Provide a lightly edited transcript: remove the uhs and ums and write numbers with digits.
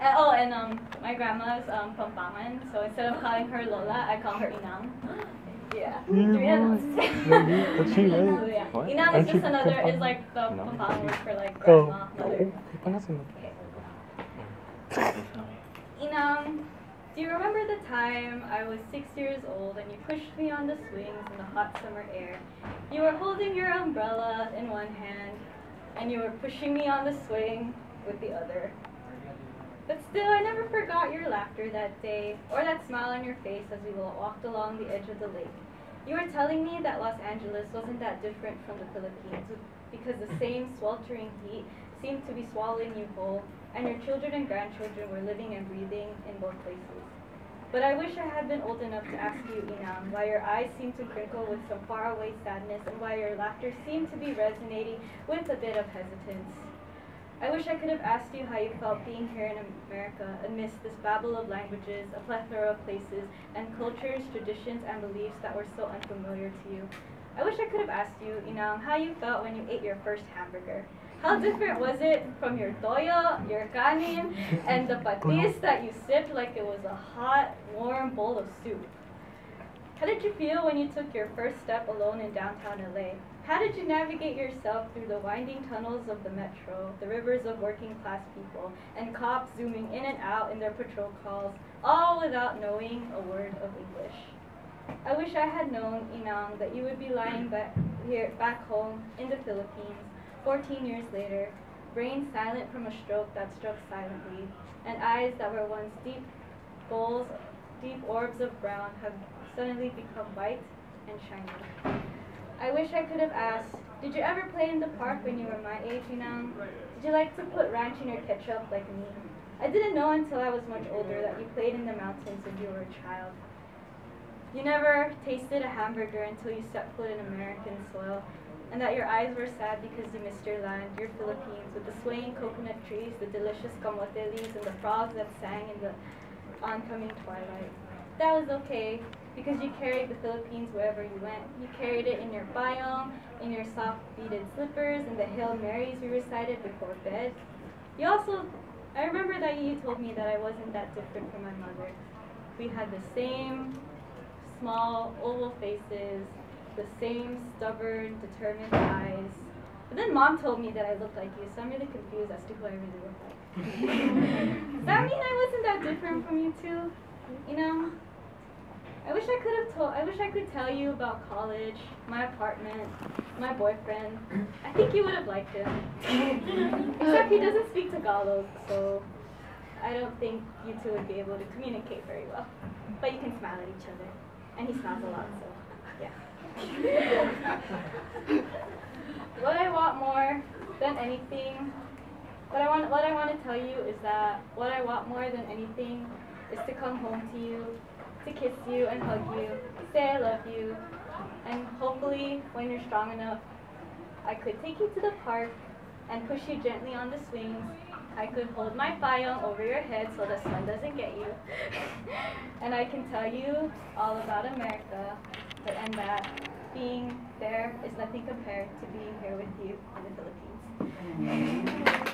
My grandma's Pampangan, so instead of calling her Lola, I call her Inang. Yeah. That's she, right? So, yeah. What? Inang Aren't is just you another, is Pampangan? like the No. Pampangan word for like grandma, mother. Inang, do you remember the time I was 6 years old and you pushed me on the swings in the hot summer air? You were holding your umbrella in one hand and you were pushing me on the swing with the other. But still, I never forgot your laughter that day, or that smile on your face as we walked along the edge of the lake. You were telling me that Los Angeles wasn't that different from the Philippines, because the same sweltering heat seemed to be swallowing you whole, and your children and grandchildren were living and breathing in both places. But I wish I had been old enough to ask you, Inam, why your eyes seemed to crinkle with some faraway sadness, and why your laughter seemed to be resonating with a bit of hesitance. I wish I could have asked you how you felt being here in America amidst this babble of languages, a plethora of places, and cultures, traditions, and beliefs that were so unfamiliar to you. I wish I could have asked you, Inang, how you felt when you ate your first hamburger. How different was it from your toyo, your kanin, and the patis that you sipped like it was a hot, warm bowl of soup? How did you feel when you took your first step alone in downtown LA? How did you navigate yourself through the winding tunnels of the metro, the rivers of working class people, and cops zooming in and out in their patrol calls, all without knowing a word of English? I wish I had known, Inang, that you would be lying back home in the Philippines, 14 years later, brain silent from a stroke that struck silently, and eyes that were once deep orbs of brown have suddenly become white and shiny. I wish I could have asked, did you ever play in the park when you were my age, Inang? Did you like to put ranch in your ketchup like me? I didn't know until I was much older that you played in the mountains when you were a child. You never tasted a hamburger until you stepped foot in American soil, and that your eyes were sad because you missed your land, your Philippines, with the swaying coconut trees, the delicious kamote leaves, and the frogs that sang in the oncoming twilight. That was okay, because you carried the Philippines wherever you went. You carried it in your biome, in your soft beaded slippers, and the Hail Marys we recited before bed. I remember that you told me that I wasn't that different from my mother. We had the same small, oval faces, the same stubborn, determined eyes. But then Mom told me that I looked like you, so I'm really confused as to who I really look like. Does that mean I wasn't that different from you too? You know? I wish I could tell you about college, my apartment, my boyfriend. I think you would have liked him. Except he doesn't speak Tagalog, so I don't think you two would be able to communicate very well. But you can smile at each other. And he smiles a lot, so yeah. What I want more than anything, what I want to tell you is that what I want more than anything is to come home to you, to kiss you and hug you, say I love you, and hopefully when you're strong enough, I could take you to the park and push you gently on the swings. I could hold my payong over your head so the sun doesn't get you. And I can tell you all about America, and that being there is nothing compared to being here with you in the Philippines.